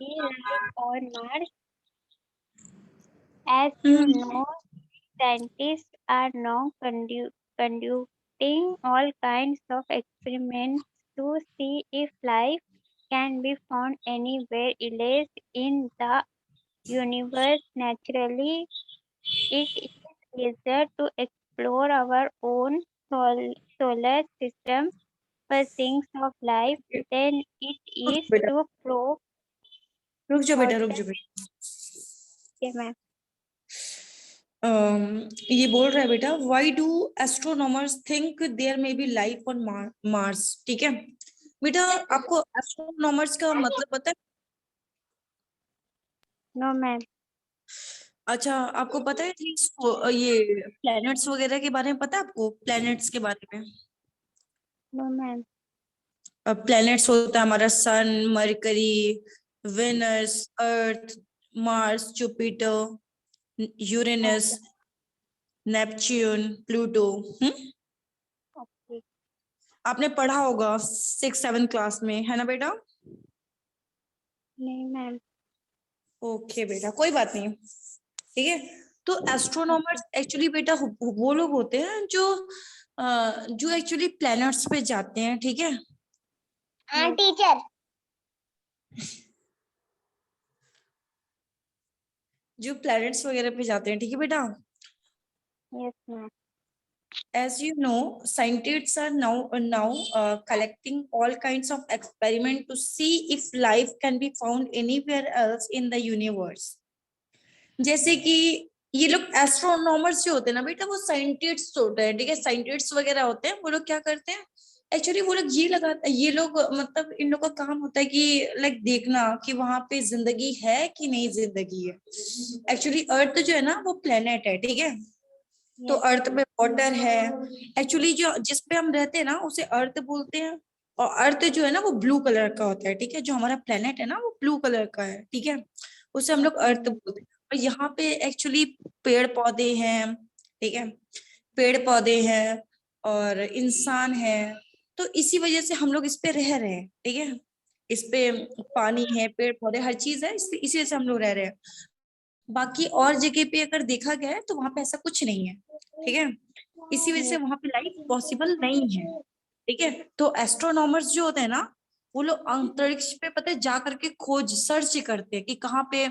be life on Mars? As you know, scientists are now conducting all kinds of experiments to see if life can be found anywhere else in the universe. Naturally, it is easier to explore our own solar system for things of life than it रुक is बेटा, to probe रुक जाओ बेटा, रुक outer जाओ बेटा। space. ये बोल रहा है बेटा, why do astronomers think there may be life on Mars. ठीक है बेटा, आपको एस्ट्रोनॉमर्स का मतलब पता है? No, ma'am. अच्छा, आपको पता है ये प्लैनेट्स वगैरह के बारे में पता है आपको? प्लैनेट्स के बारे में No, ma'am. प्लैनेट्स होता है हमारा sun, Mercury, Venus, Earth, Mars, Jupiter, Uranus, Okay. Neptune, Pluto. Okay. आपने पढ़ा होगा 6-7 क्लास में, है ना बेटा? नहीं, ma'am. ओके बेटा, कोई बात नहीं, ठीक है। तो एस्ट्रोनॉमर्स एक्चुअली बेटा वो लोग होते हैं जो एक्चुअली प्लैनेट्स पे जाते हैं, ठीक है। हाँ टीचर। जो प्लैनेट्स वगैरह पे जाते हैं, ठीक है बेटा। Yes, ma'am. As you know, scientists are now collecting all kinds of experiment to see if life can be found anywhere else in the universe. जैसे कि ये लोग एस्ट्रोनॉमर्स जो होते हैं ना बेटा, वो साइंटिस्ट होते हैं, ठीक है। साइंटिस्ट वगैरह होते हैं, वो लोग क्या करते हैं एक्चुअली, वो लोग ये लोग मतलब इन लोग का काम होता है कि लाइक देखना कि वहां पे जिंदगी है कि नहीं जिंदगी है। एक्चुअली अर्थ जो है ना वो प्लेनेट है, ठीक है। तो अर्थ में वाटर है एक्चुअली, जो जिस पे हम रहते हैं ना उसे अर्थ बोलते हैं। और अर्थ जो है ना वो ब्लू कलर का होता है, ठीक है। जो हमारा प्लेनेट है ना वो ब्लू कलर का है, ठीक है। उसे हम लोग अर्थ बोलते हैं। और यहाँ पे एक्चुअली पेड़ पौधे हैं, ठीक है। पेड़ पौधे हैं और इंसान है, तो इसी वजह से हम लोग इस पे रह रहे हैं, ठीक है। इस पे पानी है, पेड़ पौधे, हर चीज है, इसी वजह से हम लोग रह रहे हैं। बाकी और जगह पे अगर देखा गया है तो वहां पे ऐसा कुछ नहीं है, ठीक है। इसी वजह से वहां पे लाइफ पॉसिबल नहीं है, ठीक है। तो एस्ट्रोनॉमर्स जो होते हैं ना, वो लोग अंतरिक्ष पे पता है जा करके खोज सर्च करते हैं कि कहाँ पे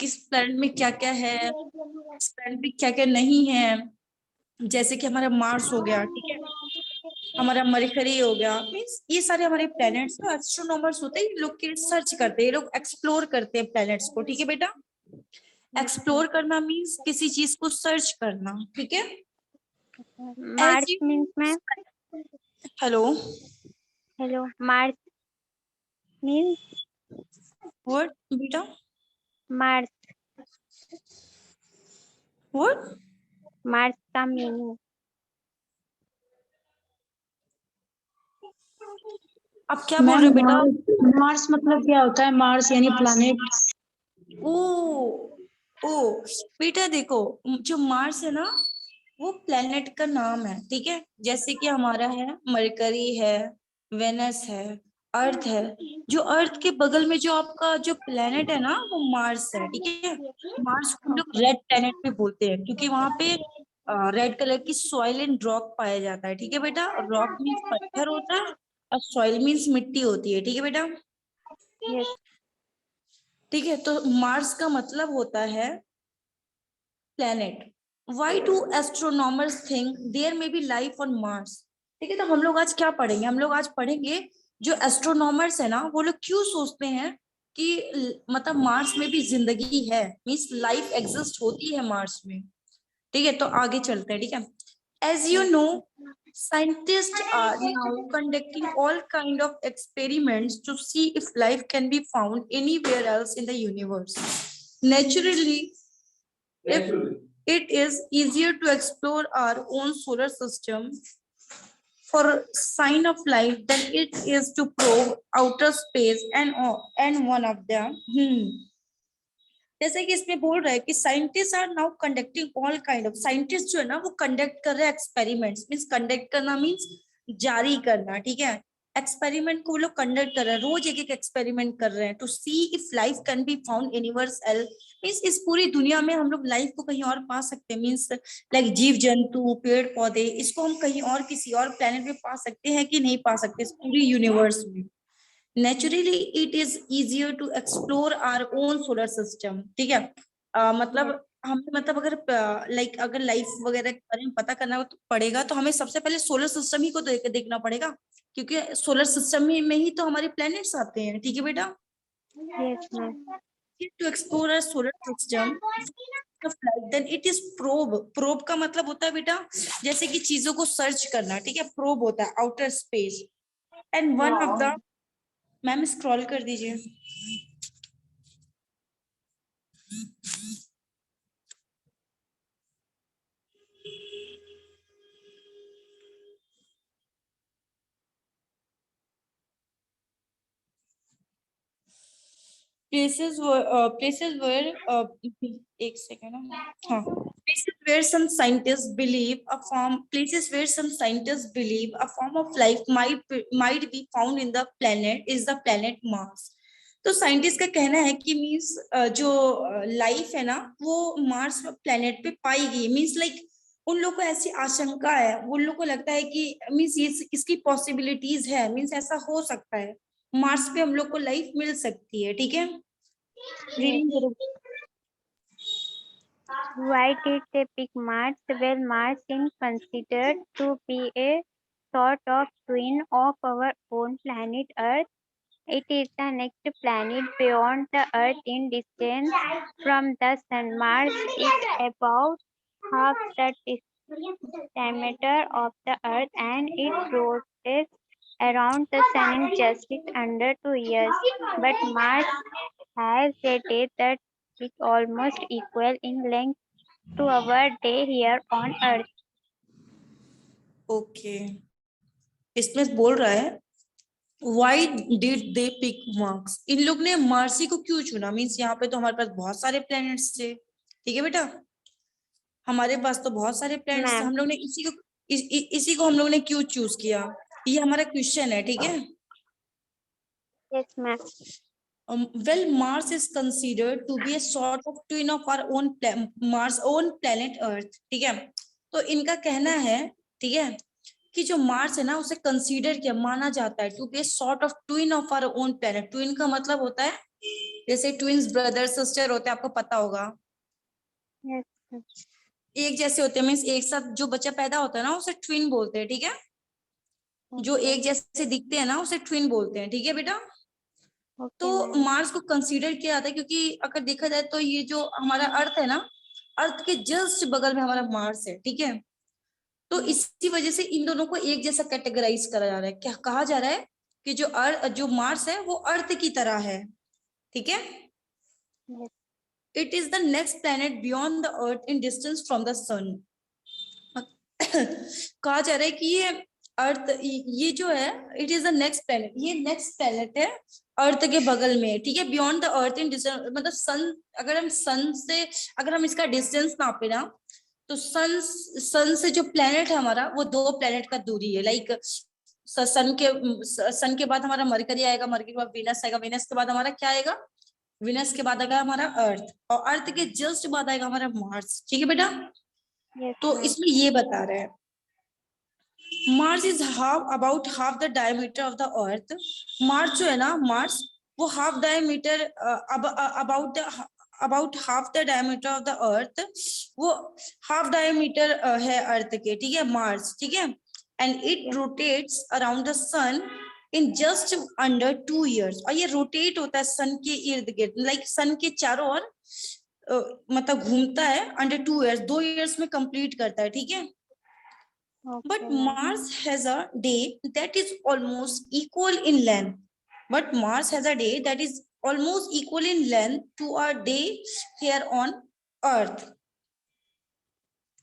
किस प्लैनेट में क्या क्या है, किस प्लैनेट में क्या क्या नहीं है। जैसे कि हमारा मार्स हो गया, ठीक है, हमारा मरकरी हो गया, मीन्स ये सारे हमारे प्लैनेट्स हैं। एस्ट्रोनॉमर्स होते हैं, ये लोग के सर्च करते हैं, ये लोग एक्सप्लोर करते हैं प्लैनेट्स को, ठीक है बेटा। एक्सप्लोर करना मीन्स किसी चीज को सर्च करना, ठीक है। As March you, means ma'am. Hello, Hello. March means what बेटा, March. व्हाट? March का meaning. आप क्या बोल मैम रहे हो बेटा? मार्स मतलब क्या होता है? मार्स यानी प्लैनेट। ओ ओ बेटा देखो, जो मार्स है ना वो प्लेनेट का नाम है, ठीक है। जैसे कि हमारा है मरकरी है, वेनस है, अर्थ है। जो अर्थ के बगल में जो आपका जो प्लेनेट है ना वो मार्स है, ठीक है। मार्स को हम लोग Okay. रेड प्लेनेट भी बोलते हैं क्योंकि वहां पे रेड कलर की सॉइल एंड रॉक पाया जाता है, ठीक है बेटा। रॉक मीन्स पत्थर होता है और सॉइल मीन्स मिट्टी होती है, ठीक है बेटा। Yes. ठीक है, तो मार्स का मतलब होता है planet. Why do astronomers think there may be life on Mars? ठीक है, तो हम लोग आज क्या पढ़ेंगे? हम लोग आज पढ़ेंगे जो एस्ट्रोनॉमर्स है ना वो लोग क्यों सोचते हैं कि मतलब मार्स में भी जिंदगी है, मीन्स लाइफ एग्जिस्ट होती है मार्स में। ठीक है, तो आगे चलते हैं, ठीक है। As you know, scientists are now conducting all kind of experiments to see if life can be found anywhere else in the universe. Naturally, if it is easier to explore our own solar system for sign of life than it is to probe outer space, and one of them जैसे कि इसमें बोल रहा है कि scientists are now conducting all kind of, scientist जो है ना वो कंडक्ट कर रहे हैं एक्सपेरिमेंट्स। मींस कंडक्ट करना मींस जारी करना, ठीक है। एक्सपेरिमेंट को वो लोग कंडक्ट कर रहे हैं, रोज एक एक एक्सपेरिमेंट कर रहे हैं to see if life can be found anywhere else. Means इस पूरी दुनिया में हम लोग लाइफ को कहीं और पा सकते हैं, मीन्स लाइक जीव जंतु पेड़ पौधे, इसको हम कहीं और किसी और प्लेनेट पे पा सकते हैं कि नहीं पा सकते इस पूरी यूनिवर्स में। Naturally it is easier to explore our own solar system, ठीक है। मतलब हमें मतलब अगर लाइक अगर लाइफ वगैरह के बारे में पता करना पड़ेगा तो हमें सबसे पहले सोलर सिस्टम ही को देखना पड़ेगा, क्योंकि सोलर सिस्टम में ही तो हमारे प्लैनेट्स आते हैं, ठीक है बेटा। Yes, ma'am. To explore a solar system then it is probe. Probe का मतलब होता है बेटा जैसे कि चीजों को सर्च करना, ठीक है, प्रोब होता है outer space. And one of the, ma'am scroll कर दीजिए। places where एक सेकंड, हाँ, places where some scientists believe a form of life might be found in the planet is the planet Mars। तो scientist का कहना है कि means जो लाइफ है ना वो मार्स प्लेनेट पे पाई गई, मीन्स लाइक उन लोग को ऐसी आशंका है, उन लोग को लगता है कि मीन्स ये इसकी पॉसिबिलिटीज है, मीन्स ऐसा हो सकता है मार्स पे हम लोग को लाइफ मिल सकती है, ठीक है। रीडिंग करो। Why did they pick Mars? Well, Mars is considered to be a sort of twin of our own planet Earth. It is the next planet beyond the Earth in distance from the Sun. Mars is about half the diameter of the Earth and it rotates around the Sun in just under 2 years. But Mars has a day that is almost equal in length to our day here on Earth. Okay, इसमें बोल रहा है Why did they pick Mars? इन लोग ने Marcy को क्यों चुना? Means यहाँ पे तो हमारे पास बहुत सारे प्लैनेट्स थे, ठीक है बेटा, हमारे पास तो बहुत सारे प्लैनेट्स थे, मैम, हम लोग ने इसी को हम लोग ने क्यों चूज किया, ये हमारा क्वेश्चन है, ठीक है। yes, ma'am, Well, Mars is considered to be a sort of twin of our own Mars own planet Earth, ठीक है। तो इनका कहना है, ठीक है, कि जो मार्स है ना उसे कंसीडर किया माना जाता है to be a sort of twin of our own planet. Twin का मतलब होता है जैसे ट्विन्स ब्रदर सिस्टर होते हैं, आपको पता होगा, yes, मैम, एक जैसे होते हैं, मीन्स एक साथ जो बच्चा पैदा होता है ना उसे ट्विन बोलते हैं, ठीक है। जो okay, एक जैसे दिखते हैं ना उसे ट्विन बोलते हैं, ठीक है बेटा। तो okay, मैम, मार्स को कंसीडर किया जाता है क्योंकि अगर देखा जाए तो ये जो हमारा अर्थ है ना, अर्थ के जस्ट बगल में हमारा मार्स है, ठीक है। तो इसी वजह से इन दोनों को एक जैसा कैटेगराइज करा जा रहा है, क्या कहा जा रहा है कि जो मार्स है वो अर्थ की तरह है, ठीक है। yes, it is the next planet beyond the earth in distance from the sun. कहा जा रहा है कि ये अर्थ, ये जो है it is the next planet, ये नेक्स्ट प्लेनेट है अर्थ के बगल में, ठीक है। Beyond the earth in distance मतलब सन, अगर हम सन से अगर हम इसका डिस्टेंस नापे ना तो सन से जो प्लेनेट है हमारा वो 2 प्लेनेट का दूरी है। लाइक सन के बाद हमारा मरकरी आएगा, मरकरी के बाद वीनस आएगा, वीनस के बाद हमारा क्या आएगा, वीनस के बाद आएगा हमारा अर्थ, और अर्थ के जस्ट बाद आएगा हमारा मार्स, ठीक है बेटा। yes, तो मैम, इसमें ये बता रहे हैं Mars is about half the diameter of the earth. Mars जो है ना, मार्स वो half diameter about half the diameter of the earth, वो हाफ डायमीटर है अर्थ के, ठीक है, मार्स, ठीक है। And it rotates around the sun in just under 2 years। और ये रोटेट होता है सन के इर्द गिर्द, लाइक सन के चारों ओर मतलब घूमता है अंडर 2 years, 2 years में कंप्लीट करता है, ठीक है। But okay, ma'am, Mars has a day that is almost equal in length. But Mars has a day that is almost equal in length to our day here on Earth.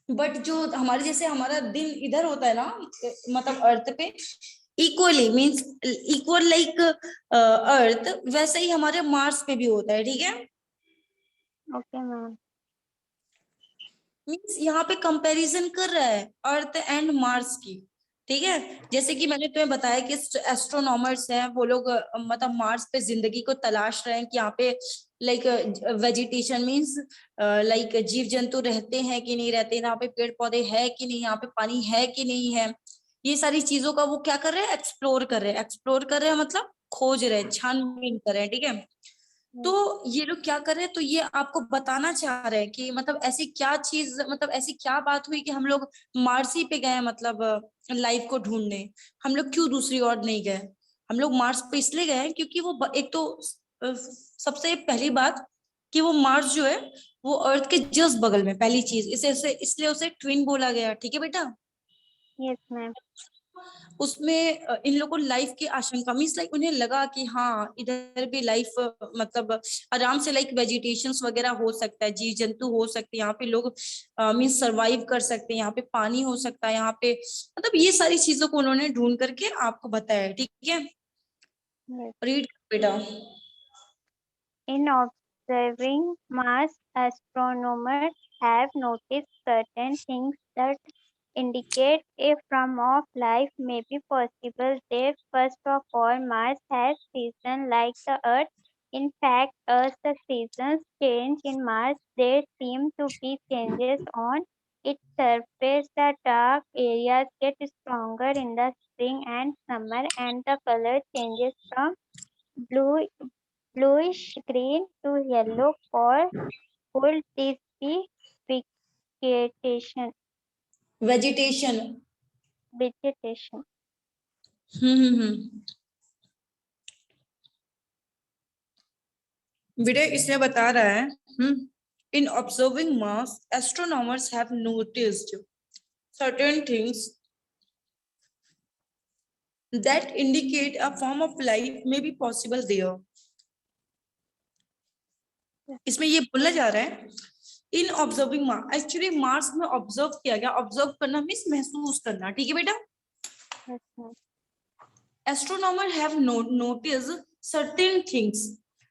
But जो हमारे जैसे हमारा दिन इधर होता है ना, मतलब अर्थ पे equally means equal like earth, वैसे ही हमारे मार्स पे भी होता है, ठीक है। okay, मैम, मीन्स यहाँ पे कंपैरिजन कर रहा है अर्थ एंड मार्स की। ठीक है। जैसे कि मैंने तुम्हें बताया कि एस्ट्रोनॉमर्स हैं, वो लोग मतलब मार्स पे जिंदगी को तलाश रहे हैं कि यहाँ पे लाइक वेजिटेशन मींस लाइक जीव जंतु रहते हैं कि नहीं रहते, यहाँ पे पेड़ पौधे है कि नहीं, यहाँ पे पानी है कि नहीं है, ये सारी चीजों का वो क्या कर रहे हैं, एक्सप्लोर कर रहे हैं। एक्सप्लोर कर रहे हैं मतलब खोज रहे हैं, छानबीन कर रहे हैं, ठीक है। तो ये लोग क्या कर रहे हैं, तो ये आपको बताना चाह रहे हैं कि मतलब ऐसी क्या चीज, मतलब ऐसी क्या बात हुई कि हम लोग मार्स ही पे गए, मतलब लाइफ को ढूंढने। हम लोग क्यों दूसरी ओर नहीं गए। हम लोग मार्स पे इसलिए गए हैं क्योंकि वो एक तो सबसे पहली बात कि वो मार्स जो है वो अर्थ के जस्ट बगल में, पहली चीज इसे इसलिए उसे ट्विन बोला गया, ठीक है बेटा। Yes ma'am. उसमें इन लोगों को लाइफ की आशंका मीन्स लाइक उन्हें लगा कि हाँ इधर भी लाइफ मतलब आराम से लाइक वेजिटेशंस वगैरह हो सकता है, जीव जंतु हो सकते हैं, यहाँ पे लोग मीन्स सरवाइव कर सकते हैं, यहाँ पे पानी हो सकता है, यहाँ पे मतलब ये सारी चीजों को उन्होंने ढूंढ करके आपको बताया, ठीक है। रीड बेटा। In observing Mars, astronomers have noticed certain things that indicate a form of life may be possible there. First of all, Mars has seasons like the Earth. In fact, as the seasons change in Mars, there seem to be changes on its surface. The dark areas get stronger in the spring and summer, and the color changes from blue bluish green to yellow. For could this be vegetation? Vegetation. Vegetation. Hmm. बेटा इसमें बता रहा है in observing Mars astronomers have noticed certain things that indicate a form of life may be possible there. इसमें ये बोला जा रहा है in observing Mars, actually Mars में ऑब्जर्व किया गया, ऑब्जर्व करना मीन्स महसूस करना, ठीक है बेटा। Yes, ma'am. Astronomer have notice certain things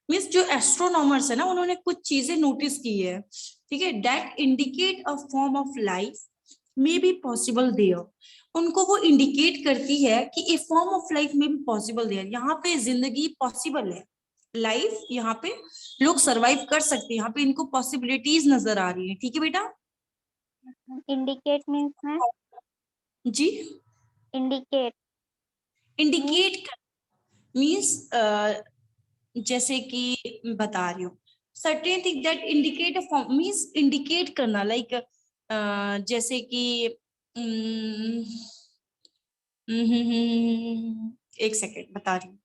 means जो एस्ट्रोनॉमर्स है ना उन्होंने कुछ चीजें नोटिस की है, ठीक है। That indicate a form of life may be possible there, उनको वो इंडिकेट करती है कि ए फॉर्म ऑफ लाइफ में भी पॉसिबल देयर, यहाँ पे जिंदगी पॉसिबल है, लाइफ यहाँ पे लोग सरवाइव कर सकते हैं, यहाँ पे इनको पॉसिबिलिटीज नजर आ रही है, ठीक है बेटा। Indicate means, ma'am? जी Indicate. इंडिकेट मीन्स जैसे कि बता रही हूँ certain thing that indicate a form means indicate करना लाइक जैसे कि एक सेकेंड बता रही हूँ।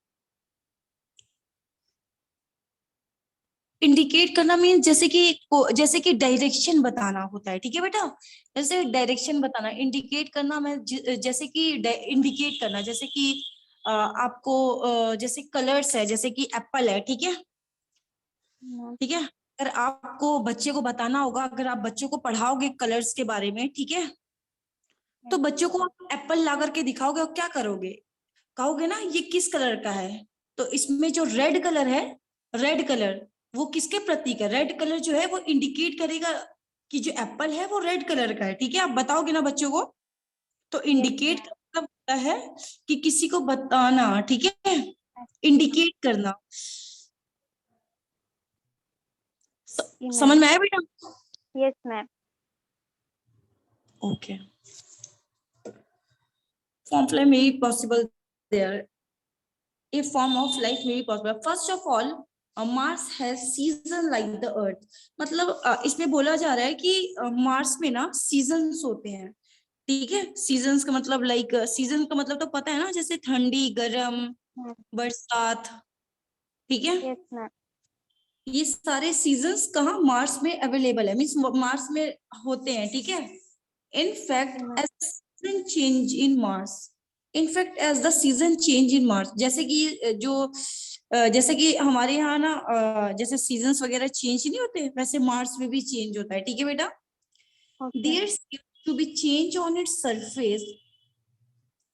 इंडिकेट करना मीन जैसे कि डायरेक्शन बताना होता है, ठीक है बेटा। जैसे डायरेक्शन बताना, इंडिकेट करना मैं जैसे कि इंडिकेट करना जैसे कि आपको जैसे कलर्स है, जैसे कि एप्पल है, ठीक है, ठीक है। अगर आपको बच्चे को बताना होगा, अगर आप बच्चों को पढ़ाओगे कलर्स के बारे में, ठीक है, तो बच्चों को आप एप्पल ला करके दिखाओगे और क्या करोगे, कहोगे ना ये किस कलर का है। तो इसमें जो रेड कलर है, रेड कलर वो किसके प्रतीक है, रेड कलर जो है वो इंडिकेट करेगा कि जो एप्पल है वो रेड कलर का है, ठीक है। आप बताओगे ना बच्चों को, तो इंडिकेट का मतलब होता है कि किसी को बताना, ठीक है, इंडिकेट करना। समझ में आया बेटा? Yes, ma'am. Okay. Form of life may be possible there. A form of life may be possible. First of all, Mars has season like the Earth. मतलब इसमें बोला जा रहा है कि मार्स में ना सीजन्स होते हैं, ठीक है। सीजन्स का मतलब लाइक सीजन का मतलब तो पता है ना, जैसे ठंडी, गर्म, बरसात, ठीक है। Yes, ma'am. ये सारे सीजन्स कहाँ मार्स में अवेलेबल है, मीन्स मार्स में होते हैं, ठीक है। In fact as season change in Mars, in fact as the season change in Mars, जैसे कि जैसे कि हमारे यहाँ ना जैसे सीजन्स वगैरह चेंज नहीं होते, वैसे मार्स में भी चेंज होता है, ठीक है बेटा। There seems to be change on its surface,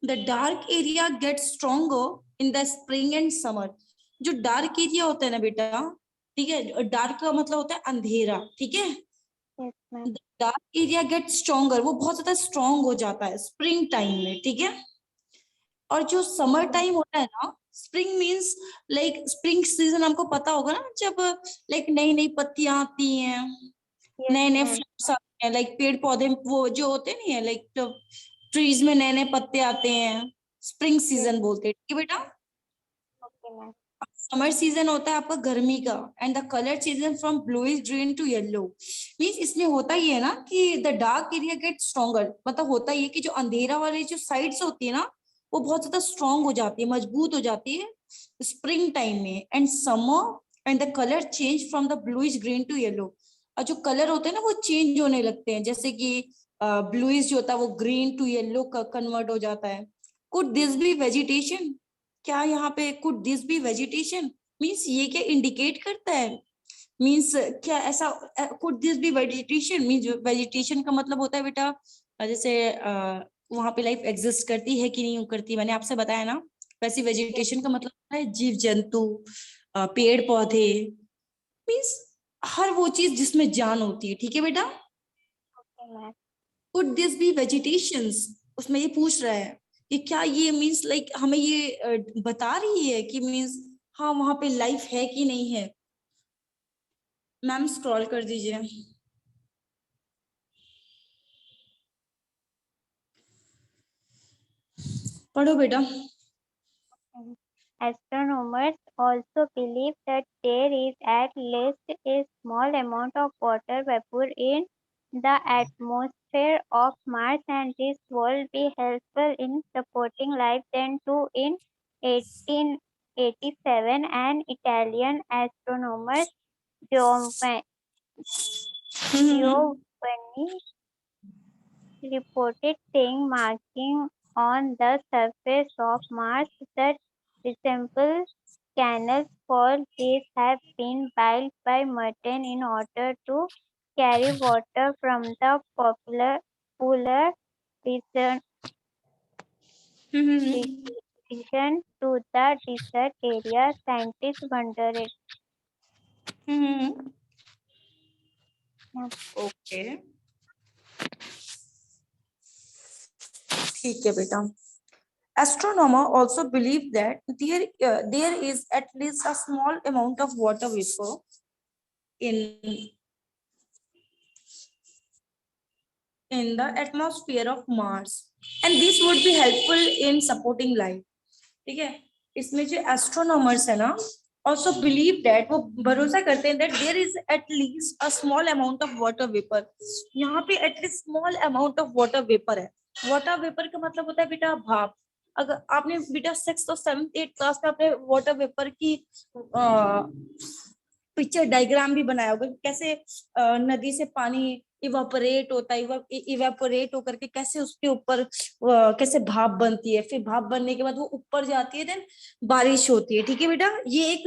the dark area get stronger in the spring and summer. जो डार्क एरिया होता है ना बेटा, ठीक है, डार्क का मतलब होता है अंधेरा, ठीक है, Yes, ma'am. Dark area get stronger, वो बहुत ज्यादा स्ट्रॉन्ग हो जाता है स्प्रिंग टाइम में, ठीक है। और जो समर टाइम होता है ना, spring means like spring season हमको पता होगा ना, जब लाइक नई नई पत्तियां आती हैं, Yes, नए नए ma'am. फ्लावर्स आते हैं, लाइक पेड़ पौधे वो जो होते नहीं है, लाइक ट्रीज में नए नए पत्ते आते हैं, स्प्रिंग सीजन बोलते हैं, ठीक है बेटा। Okay, ma'am. समर सीजन होता है आपका गर्मी का, and the colour season from bluish green to yellow. Means इसमें होता ही है ना कि the dark area get stronger, मतलब होता ही है कि जो अंधेरा वाली जो साइड्स होती है ना, वो बहुत ज्यादा स्ट्रॉन्ग हो जाती है, मजबूत हो जाती है स्प्रिंग टाइम में। And summer and the colour change from the bluish green to yellow, और जो कलर होते हैं ना वो चेंज होने लगते हैं, जैसे कि ब्लूइश जो होता है वो ग्रीन टू येलो कन्वर्ट हो जाता है। कुड दिस बी वेजिटेशन, क्या यहाँ पे could this be vegetation means ये क्या इंडिकेट करता है, मीन्स क्या ऐसा could this be vegetation means, vegetation का मतलब होता है बेटा जैसे वहां पे लाइफ एग्जिस्ट करती है कि नहीं करती, मैंने आपसे बताया ना, वैसे वेजिटेशन का मतलब होता है जीव जंतु, पेड़ पौधे, मीन्स हर वो चीज जिसमें जान होती है, ठीक है बेटा। Okay, ma'am. Could this be vegetations, उसमें ये पूछ रहा है कि क्या ये मीन्स लाइक हमें ये बता रही है कि मीन्स हाँ वहां पे लाइफ है कि नहीं है। मैम स्क्रॉल कर दीजिए। पढ़ो बेटा। Astronomers also believe that there is at least a small amount of water vapor in the atmosphere of Mars, and this will be helpful in supporting life. Then, too, in 1887, an Italian astronomer Giovanni reported seeing markings on the surface of Mars that resemble canals. For these have been built by Merton in order to carry water from the polar region region to the desert area. Scientists wondered. Okay ठीक है बेटा। Astronomer also believe that there is at least a small amount of water vapor in the atmosphere of Mars, and this would be helpful in supporting life, ठीक है। इसमें जो astronomers है ना, also believe that, वो भरोसा करते हैं that there is at least a small amount of water vapor, यहाँ पे at least small amount of water vapor है। वाटर वेपर का मतलब होता है बेटा भाप। अगर आपने बेटा 6th और 7th 8th क्लास में आपने वाटर वेपर की पिक्चर डायग्राम भी बनाया होगा, कैसे नदी से पानी इवापोरेट होता है, इवापोरेट होकर के कैसे उसके ऊपर कैसे भाप बनती है, फिर भाप बनने के बाद वो ऊपर जाती है, देन बारिश होती है, ठीक है बेटा। ये एक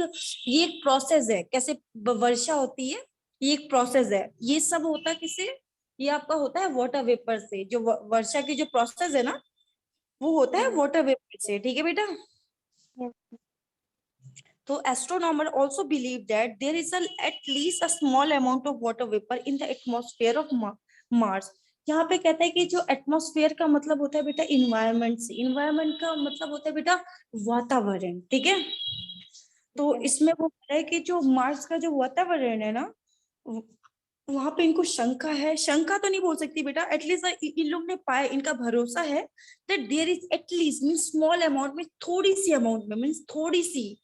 प्रोसेस है, कैसे वर्षा होती है, ये एक प्रोसेस है। ये सब होता है किससे, ये आपका होता है वाटर वेपर से। जो वर्षा की जो प्रोसेस है ना, वो होता है वाटर वेपर से, ठीक है बेटा। Yes. तो astronomer also believe that there is at least a small amount of water vapor in the atmosphere of Mars। यहाँ पे कहता है कि जो एटमॉस्फेयर का मतलब होता है बेटा इन्वायरमेंट से, इन्वायरमेंट का मतलब होता है बेटा वातावरण, ठीक है। तो इसमें वो कह रहा है कि जो मार्स का जो वातावरण है ना, वहां पे इनको शंका है, शंका तो नहीं बोल सकती बेटा, एटलीस्ट इन लोग ने पाया, इनका भरोसा है that there is at least mean small amount में, थोड़ी सी अमाउंट में, मीन्स थोड़ी सी,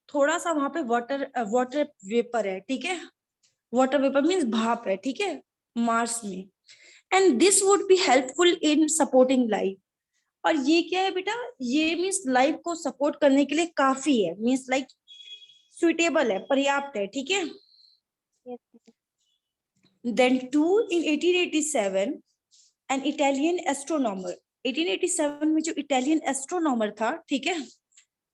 थोड़ा सा वहां पे वाटर वेपर है, ठीक है। वाटर वेपर मीन्स भाप है, ठीक है, मार्स में। And this would be helpful in supporting life. और ये क्या है बेटा, ये मीन्स लाइफ को सपोर्ट करने के लिए काफी है, मीन्स लाइक सुइटेबल है, पर्याप्त है, ठीक है। Yes. Then too in 1887 an Italian astronomer, 1887 में जो इटालियन एस्ट्रोनॉमर था, ठीक है,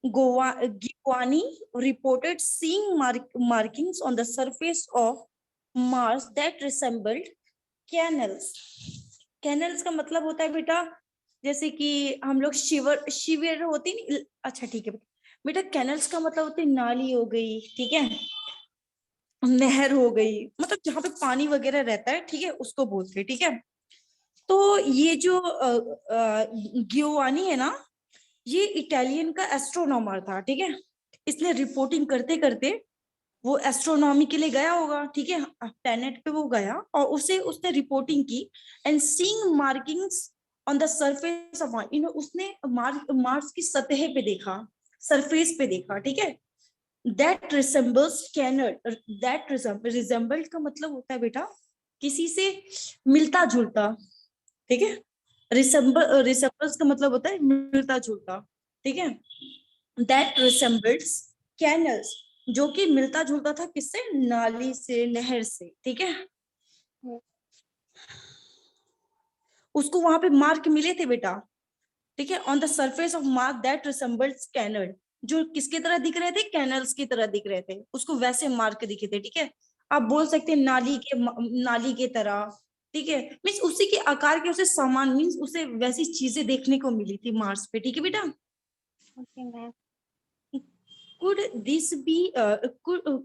Giovanni reported seeing markings on the surface of Mars that resembled canals। Canals का मतलब होता है बेटा, जैसे कि हम लोग शिविर होती नहीं, अच्छा ठीक है बेटा, कैनल्स का मतलब होती है नाली हो गई, ठीक है। नहर हो गई, मतलब जहाँ पे पानी वगैरह रहता है, ठीक है, उसको बोलते हैं, ठीक है। तो ये जो गियोवानी है ना, ये इटालियन का एस्ट्रोनॉमर था, ठीक है। इसने रिपोर्टिंग करते करते वो एस्ट्रोनॉमी के लिए गया होगा, ठीक है, प्लेनेट पे वो गया और उसे उसने रिपोर्टिंग की and seeing markings on the surface of Mars. उसने मार्स की सतह पे देखा, सरफेस पे देखा, ठीक है। That resembles canal, that resembled का मतलब होता है बेटा किसी से मिलता जुलता, ठीक है। रिसेम्बल्स का मतलब होता है मिलता जुलता, ठीक है। दैट रिसेम्बल्स कैनल्स, जो कि मिलता जुलता था किससे, नाली से, नहर से, ठीक है। उसको वहां पे मार्क मिले थे बेटा, ठीक है, on the surface of Mars that resembles canal, जो किसकी तरह दिख रहे थे, कैनल्स की तरह दिख रहे थे, उसको वैसे मार्क दिखे थे, ठीक है। आप बोल सकते हैं नाली के तरह, ठीक है। मीन्स उसी के आकार के उसे समान, मीन्स उसे वैसी चीजें देखने को मिली थी मार्स पे, ठीक है बेटा। Okay ma'am. Could this be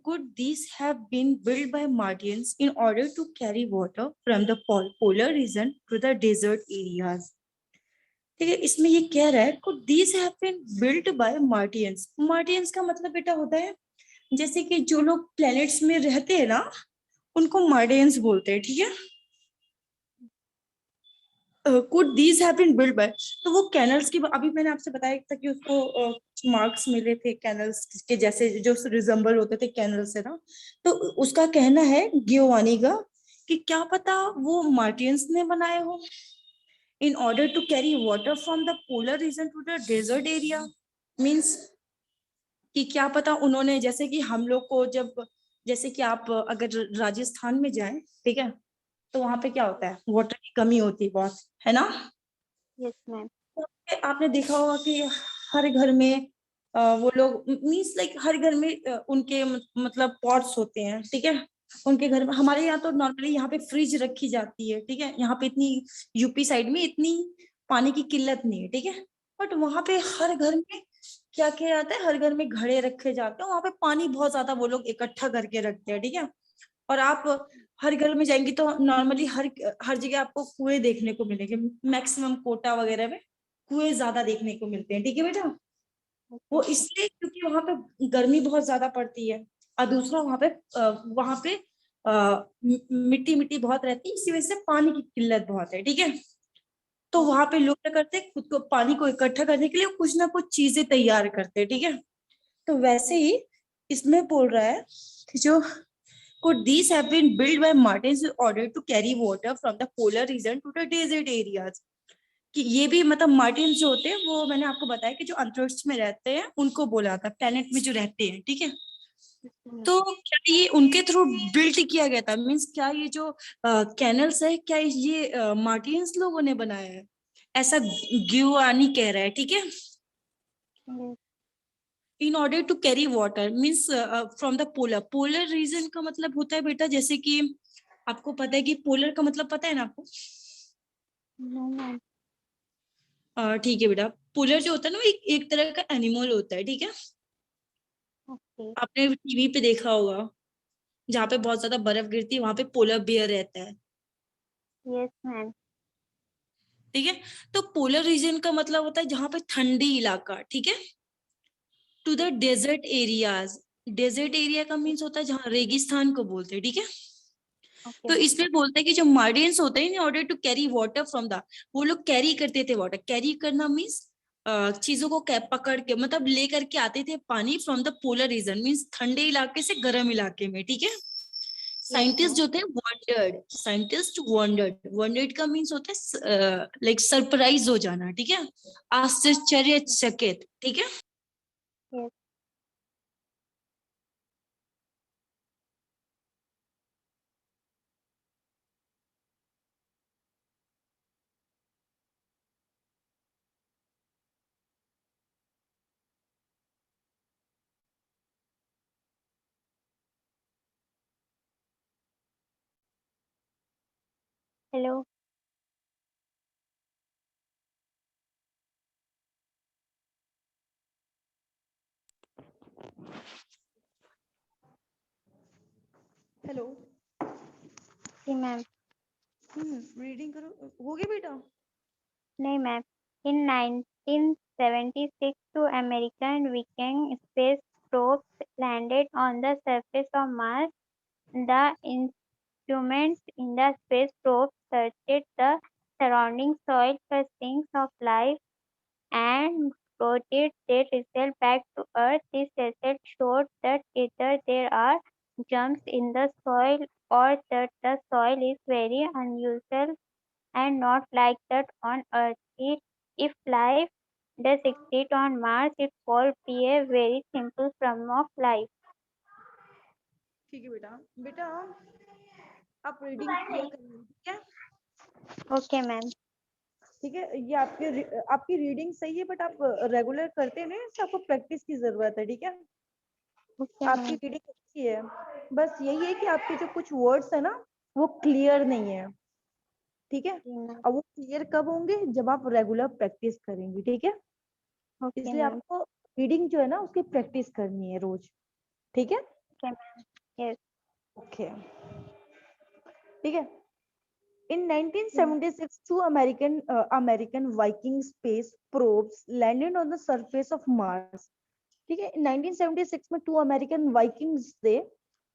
could these have been built by Martians in order to carry water from the polar region to the desert areas? ठीक है, इसमें ये कह रहा है could these have been built by Martians? Martians का मतलब बेटा होता है जैसे कि जो लोग प्लैनेट्स में रहते हैं ना, उनको मार्टियंस बोलते हैं, ठीक है। Could these have been build by, तो वो कैनल्स की अभी मैंने आपसे बताया था कि उसको कुछ मार्क्स मिले थे कैनल्स के जैसे जो रिजेंबल होते थे कैनल से ना। तो उसका कहना है गियोवानी का कि क्या पता वो मार्टियंस ने बनाए हो in order to carry water from the polar region to the desert area. Means कि क्या पता उन्होंने, जैसे कि हम लोग को जब, जैसे कि आप अगर राजस्थान में जाएं, ठीक है, तो वहां पे क्या होता है, वाटर की कमी होती है बहुत, है ना। Yes ma'am. आपने देखा होगा कि हर घर में वो लोग, मीन्स लाइक हर घर में उनके मतलब पॉट्स होते हैं, ठीक है। उनके घर में, हमारे यहाँ तो नॉर्मली यहाँ पे फ्रिज रखी जाती है, ठीक है। यहाँ पे इतनी यूपी साइड में इतनी पानी की किल्लत नहीं है, ठीक है। बट वहां पे हर घर में क्या किया जाता है, हर घर में घड़े रखे जाते हैं, वहां पे पानी बहुत ज्यादा वो लोग इकट्ठा करके रखते हैं, ठीक है। और आप हर घर में जाएंगी तो नॉर्मली हर हर जगह आपको कुएं देखने को मिलेंगे, मैक्सिमम कोटा वगैरह में कुएं ज्यादा देखने को मिलते हैं, ठीक है बेटा। वो इसलिए क्योंकि वहां पे गर्मी बहुत ज्यादा पड़ती है और दूसरा वहां पे मिट्टी मिट्टी बहुत रहती है, इसी वजह से पानी की किल्लत बहुत है, ठीक है। तो वहां पे लोग क्या करते हैं, खुद को पानी को इकट्ठा करने के लिए कुछ ना कुछ चीजें तैयार करते हैं, ठीक है। तो वैसे ही इसमें बोल रहा है कि जो could these have been built by Martians in order to carry water from the polar region to the desert areas? कि ये भी मतलब मार्टिन जो होते हैं, वो मैंने आपको बताया कि जो अंतरिक्ष में रहते हैं उनको बोला था, प्लेनेट में जो रहते हैं, ठीक है। तो क्या ये उनके थ्रू बिल्ट किया गया था, मीन्स क्या ये जो कैनल्स है, क्या ये मार्टियंस लोगों ने बनाया है, ऐसा गियोवानी कह रहा है, ठीक है। In order to carry water means from the polar region का मतलब होता है बेटा, जैसे कि आपको पता है कि पोलर का मतलब पता है ना आपको। No ma'am. ठीक है बेटा, पोलर जो होता है ना, वो एक तरह का एनिमल होता है, ठीक है। ओके। आपने टीवी पे देखा होगा, जहाँ पे बहुत ज्यादा बर्फ गिरती है वहां पे पोलर बियर रहता है, यस मैम। ठीक है। तो पोलर रीजन का मतलब होता है जहाँ पे ठंडी इलाका, ठीक है। To the desert areas, desert area का मीन्स होता है जहाँ रेगिस्तान को बोलते हैं, ठीक है। ओके तो मैम। इसमें बोलते हैं कि जो मार्डियंस होते हैं in order to carry water from the, वो लोग कैरी करते थे वाटर, कैरी करना मीन्स चीजों को पकड़ के मतलब लेकर के आते थे पानी from the polar reason, means ठंडे इलाके से गर्म इलाके में, ठीक है। Yes scientist ma'am. जो थे वंडर्ड, साइंटिस्ट वंडर्ड, वंडर्ड का मीन्स होता है लाइक सरप्राइज हो जाना, ठीक है, आश्चर्यचकित, ठीक है। यस। हेलो। हेलो। जी मैम। रीडिंग करो, हो गया बेटा? नहीं ma'am. In 1976, two American weekend space probes landed on the surface of Mars. The instruments in the space probes searched the surrounding soil for signs of life and reported their result back to Earth. This result showed that either there are germs in the soil or that the soil is very unusual and not like that on Earth. If life does exist on Mars, it could be a very simple form of life. ठीक है बेटा। बेटा आप reading किया करिए, ठीक है? Okay, ma'am. ठीक है, ये आपकी रीडिंग सही है, बट आप रेगुलर करते हैं ना, इससे आपको प्रैक्टिस की जरूरत है, ठीक है? Okay, आपकी ma'am. रीडिंग अच्छी है, बस यही है कि आपके जो कुछ वर्ड्स है ना वो क्लियर नहीं है, ठीक है? Okay, ma'am. अब वो क्लियर कब होंगे? जब आप रेगुलर प्रैक्टिस करेंगे, ठीक है? Okay, इसलिए ma'am. आपको रीडिंग जो है ना उसकी प्रैक्टिस करनी है रोज, ठीक है? Okay, ma'am. Yes. ओके, ठीक है। In Yeah. 1976, two American Viking space probes landed on the surface of Mars. ठीक है, 1976 में 2 अमेरिकन वाइकिंग्स थे,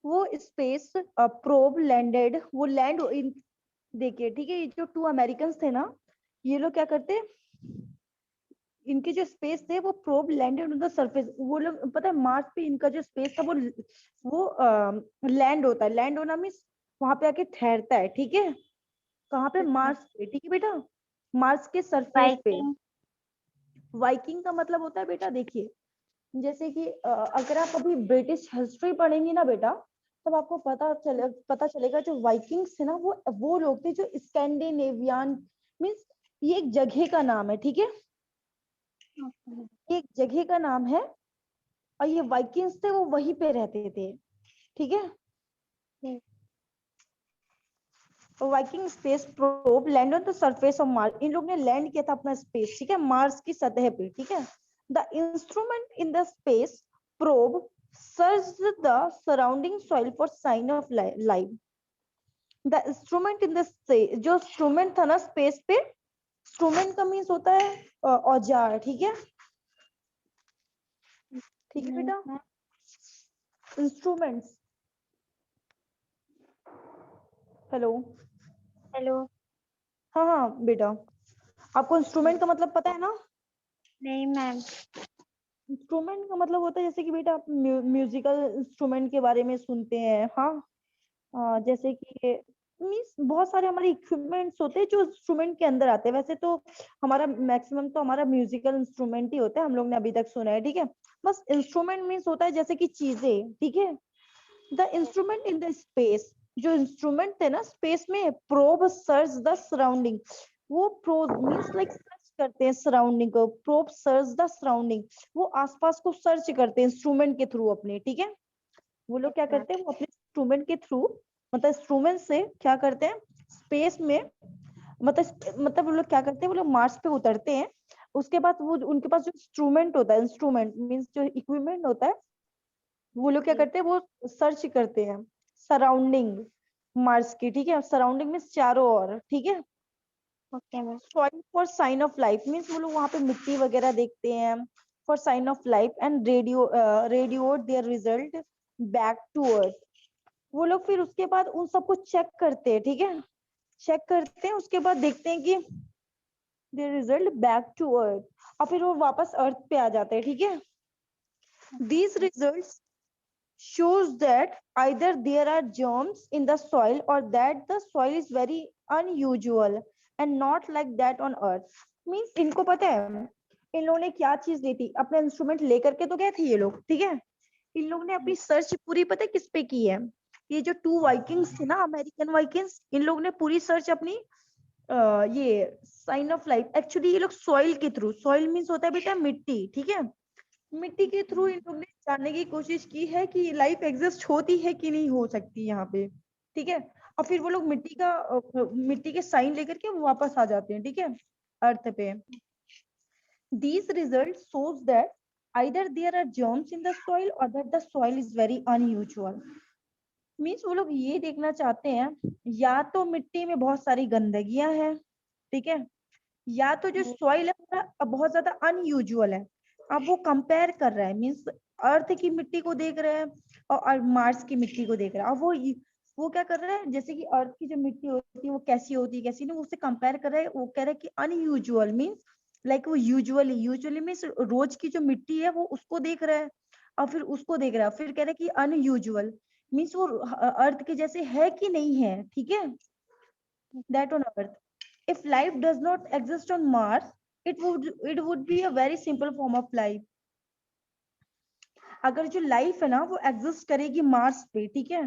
वो स्पेस प्रोब लैंडेड, वो लैंड देखिए, ठीक है, ये जो 2 अमेरिकन थे ना, ये लोग क्या करते, इनके जो स्पेस थे वो probe landed on the surface. वो लोग, पता है, मार्स पे इनका जो स्पेस था वो लैंड होता है, लैंड होना मीन्स वहां पे आके ठहरता है, ठीक है? कहाँ पे? Okay. मार्स पे, ठीक है बेटा, मार्स के सरफेस पे। Viking. वाइकिंग का मतलब होता है बेटा, देखिए, जैसे कि अगर आप अभी ब्रिटिश हिस्ट्री पढ़ेंगी ना बेटा, तब आपको पता चलेगा जो वाइकिंग्स थे ना वो लोग थे जो स्कैंडिनेवियन, मीन्स ये एक जगह का नाम है, ठीक है? Okay. ये एक जगह का नाम है, और ये वाइकिंग्स थे वो वहीं पे रहते थे, ठीक है? Yes. Viking space probe land on the surface of Mars, इन लोग ने लैंड किया था अपना स्पेस, ठीक है, मार्स की सतह पे, ठीक है? The instrument in the space probe search the surrounding soil for sign of life. The instrument in the, जो इंस्ट्रूमेंट था ना स्पेस पे, इंस्ट्रूमेंट का मीन्स होता है औजार, ठीक है? ठीक है Yes, बेटा, ma'am. इंस्ट्रूमेंट्स। हेलो। Hello. हाँ हाँ बेटा, आपको इंस्ट्रूमेंट का मतलब पता है ना? नहीं मैम। इंस्ट्रूमेंट का मतलब होता है, जैसे कि बेटा आप म्यूजिकल इंस्ट्रूमेंट के बारे में सुनते हैं, हाँ, जैसे कि मीन्स बहुत सारे हमारे इक्विपमेंट्स होते हैं जो इंस्ट्रूमेंट के अंदर आते हैं। वैसे तो हमारा मैक्सिमम तो हमारा म्यूजिकल इंस्ट्रूमेंट ही होता है, हम लोग ने अभी तक सुना है, ठीक है? बस इंस्ट्रूमेंट मीन्स होता है जैसे कि चीजें, ठीक है? The instrument in the space, जो इंस्ट्रूमेंट थे ना स्पेस में, प्रोब सर्च द सराउंडिंग, वो प्रोब मीन्स लाइक सर्च करते हैं सराउंडिंग को, प्रोब सर्च द सराउंडिंग, वो आसपास को सर्च करते हैं इंस्ट्रूमेंट के थ्रू अपने, ठीक है? वो लोग क्या करते हैं, वो अपने इंस्ट्रूमेंट के थ्रू, मतलब इंस्ट्रूमेंट से क्या करते हैं स्पेस में, मतलब वो लोग क्या करते हैं, वो लोग मार्स पे उतरते हैं, उसके बाद वो उनके पास जो इंस्ट्रूमेंट होता है, इंस्ट्रूमेंट मीन्स जो इक्विपमेंट होता है, वो लोग क्या करते हैं, वो सर्च करते हैं सराउंडिंग मार्स की, ठीक है? सराउंडिंग मीन्स चारों ओर, ठीक है? Okay ma'am. Soil for sign of life means वो लोग वहां पे मिट्टी वगैरह देखते हैं for sign of life, and radio their result back to Earth. वो लोग फिर उसके बाद उन सबको चेक करते हैं, ठीक है? चेक करते हैं, उसके बाद देखते हैं कि their result back to Earth, और फिर वो वापस अर्थ पे आ जाते हैं, ठीक है? These results shows that either there are germs in the soil or that the soil is very unusual and not like that on earth। means इनको पता है, इन लोगों ने क्या चीज ली थी, अपने इंस्ट्रूमेंट लेकर के तो गए थे ये लोग, ठीक है? इन लोगों ने अपनी सर्च पूरी, पता है किस पे की है? ये जो 2 वाइकिंग्स थे ना, अमेरिकन वाइकिंग्स, इन लोगों ने पूरी सर्च अपनी ये साइन ऑफ लाइफ, एक्चुअली ये लोग सॉइल के थ्रू, सॉइल मीन्स होता है बेटा मिट्टी, ठीक है? मिट्टी के थ्रू इन लोग ने जानने की कोशिश की है कि लाइफ एग्जिस्ट होती है कि नहीं हो सकती यहाँ पे, ठीक है? और फिर वो लोग मिट्टी के साइन लेकर के वापस आ जाते हैं, ठीक है, अर्थ पे। These results shows that either there are germs in the soil or that the soil is very unusual। Means वो लोग ये देखना चाहते हैं या तो मिट्टी में बहुत सारी गंदगियां हैं, ठीक है, या तो जो सॉइल है वो बहुत ज्यादा अनयूजुअल है। अब वो कंपेयर कर रहा है, मीन्स अर्थ की मिट्टी को देख रहा है और मार्स की मिट्टी को देख रहा है। अब वो क्या कर रहा है, जैसे कि अर्थ की जो मिट्टी होती है वो कैसी होती है कैसी नहीं, वो उससे कंपेयर कर रहा है। वो कह रहा है कि अनयूजुअल मीन्स लाइक वो यूजुअली मीन्स रोज की जो मिट्टी है वो उसको देख रहा है और फिर उसको देख रहा है, फिर कह रहा है कि अनयूजुअल मीन्स वो अर्थ के जैसे है कि नहीं है, ठीक है। That on earth, if life does not exist on Mars, it would be a very simple form of life. अगर जो लाइफ है ना वो एग्जिस्ट करेगी मार्स पे, ठीक है,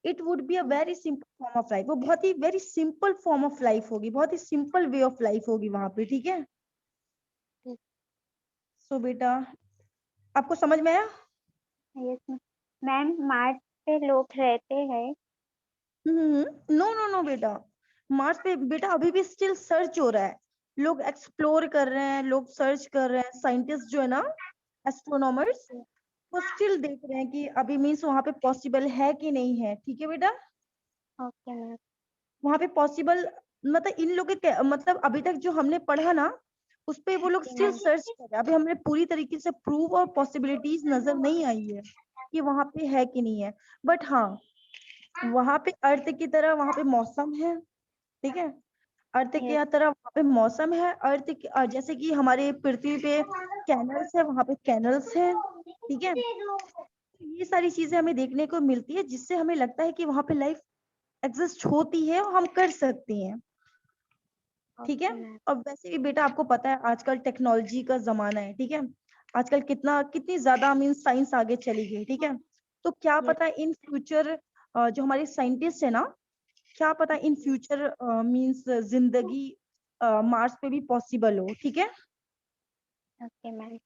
it would be a very simple form of life. वो बहुत ही very simple form of life होगी, बहुत ही सिंपल वे ऑफ लाइफ होगी वहां पे, ठीक है। सो बेटा आपको समझ में आया? यस मैम, मार्स पे लोग रहते हैं? नो नो नो बेटा, मार्स पे बेटा अभी भी स्टिल सर्च हो रहा है, लोग एक्सप्लोर कर रहे हैं, लोग सर्च कर रहे हैं, साइंटिस्ट जो है ना, एस्ट्रोनॉमर्स, वो स्टिल देख रहे हैं कि अभी मीन्स वहां पे पॉसिबल है कि नहीं है, ठीक है बेटा। Okay ma'am. वहां पे पॉसिबल मतलब इन लोग के मतलब अभी तक जो हमने पढ़ा ना उस पे वो लोग स्टिल सर्च कर रहे हैं। अभी हमने पूरी तरीके से प्रूव और पॉसिबिलिटीज नजर नहीं आई है कि वहां पे है कि नहीं है, बट हाँ वहां पे अर्थ की तरह वहां पे मौसम है, ठीक है, अर्थ की तरह वहां पे मौसम है, जैसे कि हमारे पृथ्वी पे कैनल्स है, वहां पे कैनल्स है, ठीक है। ये सारी चीजें हमें देखने को मिलती है जिससे हमें लगता है कि वहां पे लाइफ एग्जिस्ट होती है और हम कर सकते हैं, ठीक है। और वैसे भी बेटा आपको पता है आजकल टेक्नोलॉजी का जमाना है, ठीक है, आजकल कितनी ज्यादा मीन साइंस आगे चली गई, ठीक है। तो क्या पता इन फ्यूचर जो हमारे साइंटिस्ट है ना, क्या पता इन फ्यूचर मींस जिंदगी मार्स पे भी पॉसिबल हो, ठीक है। Okay ma'am.